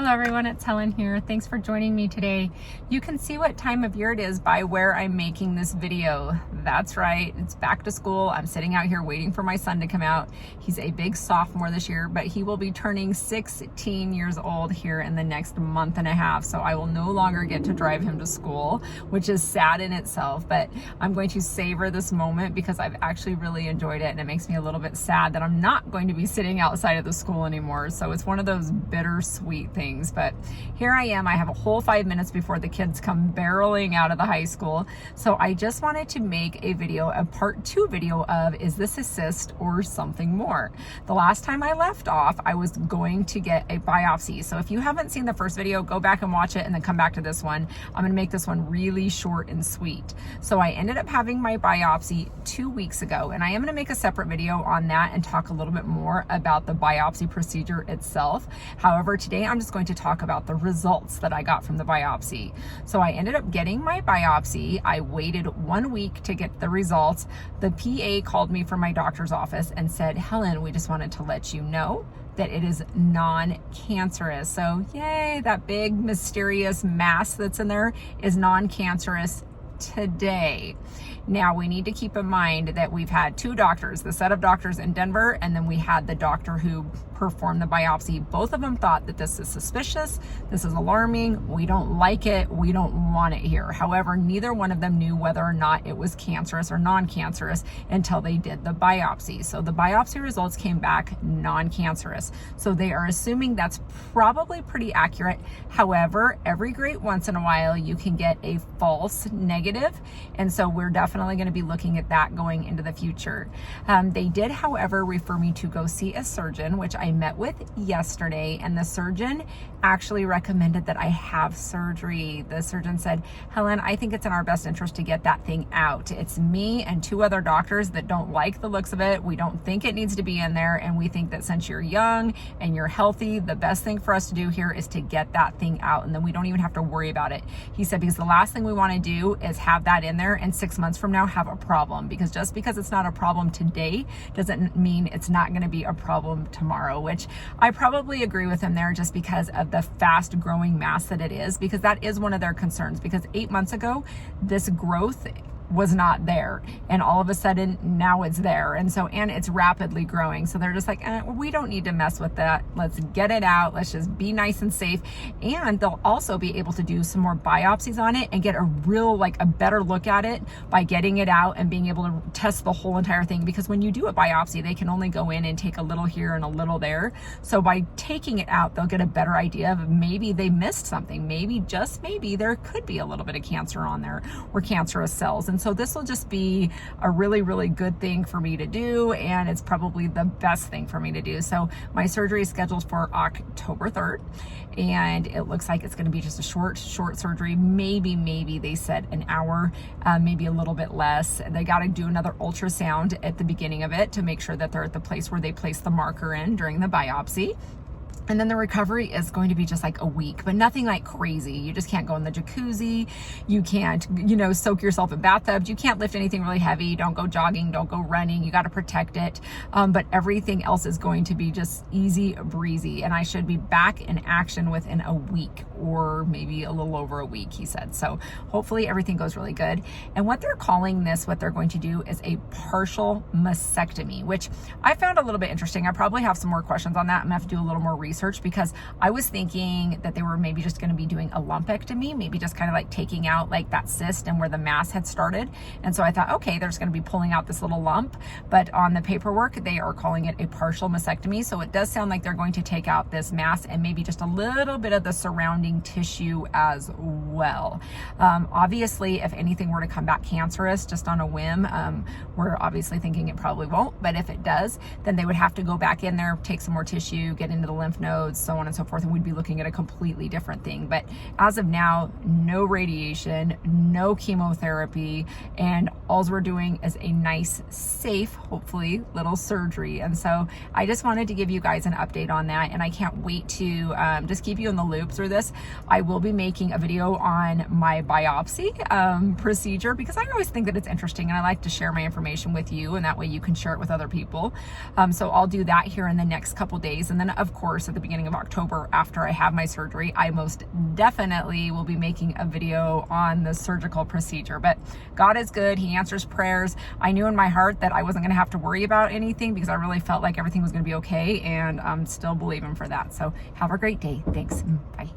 Hello everyone, it's Helen here. Thanks for joining me today. You can see what time of year it is by where I'm making this video. That's right, it's back to school. I'm sitting out here waiting for my son to come out. He's a big sophomore this year, but he will be turning 16 years old here in the next month and a half. So I will no longer get to drive him to school, which is sad in itself, but I'm going to savor this moment because I've actually really enjoyed it, and it makes me a little bit sad that I'm not going to be sitting outside of the school anymore. So it's one of those bittersweet things. But here I am. I have a whole 5 minutes before the kids come barreling out of the high school. So I just wanted to make a video, a part 2 video of, is this a cyst or something more? The last time I left off, I was going to get a biopsy. So if you haven't seen the first video, go back and watch it and then come back to this one. I'm gonna make this one really short and sweet. So I ended up having my biopsy 2 weeks ago, and I am gonna make a separate video on that and talk a little bit more about the biopsy procedure itself. However, today I'm just going to talk about the results that I got from the biopsy. So I ended up getting my biopsy. I waited 1 week to get the results. The PA called me from my doctor's office and said, Helen, we just wanted to let you know that it is non-cancerous. So yay, that big mysterious mass that's in there is non-cancerous today. Now we need to keep in mind that we've had 2 doctors, the set of doctors in Denver, and then we had the doctor who performed the biopsy. Both of them thought that this is suspicious, this is alarming, we don't like it, we don't want it here. However, neither one of them knew whether or not it was cancerous or non-cancerous until they did the biopsy. So the biopsy results came back non-cancerous. So they are assuming that's probably pretty accurate. However, every great once in a while you can get a false negative, and so we're definitely going to be looking at that going into the future. They did, however, refer me to go see a surgeon, which I met with yesterday, and the surgeon actually recommended that I have surgery. The surgeon said, Helen, I think it's in our best interest to get that thing out. It's me and 2 other doctors that don't like the looks of it. We don't think it needs to be in there, and we think that since you're young and you're healthy, the best thing for us to do here is to get that thing out, and then we don't even have to worry about it. He said, because the last thing we want to do is have that in there and 6 months from now have a problem, because just because it's not a problem today doesn't mean it's not going to be a problem tomorrow, which I probably agree with him there, just because of the fast growing mass that it is, because that is one of their concerns, because 8 months ago this growth was not there, and all of a sudden now it's there, and it's rapidly growing. So they're just like, we don't need to mess with that, let's get it out, let's just be nice and safe. And they'll also be able to do some more biopsies on it and get a real, like, a better look at it by getting it out and being able to test the whole entire thing, because when you do a biopsy, they can only go in and take a little here and a little there. So by taking it out, they'll get a better idea of maybe they missed something, maybe, just maybe, there could be a little bit of cancer on there or cancerous cells. And so this will just be a really, really good thing for me to do, and it's probably the best thing for me to do. So my surgery is scheduled for October 3rd, and it looks like it's going to be just a short surgery. Maybe they said an hour, maybe a little bit less. They got to do another ultrasound at the beginning of it to make sure that they're at the place where they place the marker in during the biopsy. And then the recovery is going to be just like a week, but nothing like crazy. You just can't go in the jacuzzi. You can't, soak yourself in bathtubs. You can't lift anything really heavy. Don't go jogging. Don't go running. You got to protect it. But everything else is going to be just easy breezy. And I should be back in action within a week, or maybe a little over a week, he said. So hopefully everything goes really good. And what they're calling this, what they're going to do, is a partial mastectomy, which I found a little bit interesting. I probably have some more questions on that. I'm gonna have to do a little more research, because I was thinking that they were maybe just going to be doing a lumpectomy, maybe just kind of like taking out like that cyst and where the mass had started. And so I thought, okay, they're just going to be pulling out this little lump, but on the paperwork they are calling it a partial mastectomy. So it does sound like they're going to take out this mass and maybe just a little bit of the surrounding tissue as well. Obviously, if anything were to come back cancerous just on a whim, we're obviously thinking it probably won't, but if it does, then they would have to go back in there, take some more tissue, get into the lymph nodes, so on and so forth, and we'd be looking at a completely different thing. But as of now, no radiation, no chemotherapy, and all we're doing is a nice, safe, hopefully, little surgery. And so I just wanted to give you guys an update on that, and I can't wait to just keep you in the loop through this. I will be making a video on my biopsy procedure, because I always think that it's interesting and I like to share my information with you, and that way you can share it with other people. So I'll do that here in the next couple days. And then of course, at the beginning of October, after I have my surgery, I most definitely will be making a video on the surgical procedure. But God is good. He answers prayers. I knew in my heart that I wasn't going to have to worry about anything, because I really felt like everything was going to be okay, and I'm still believing for that. So have a great day. Thanks. Bye.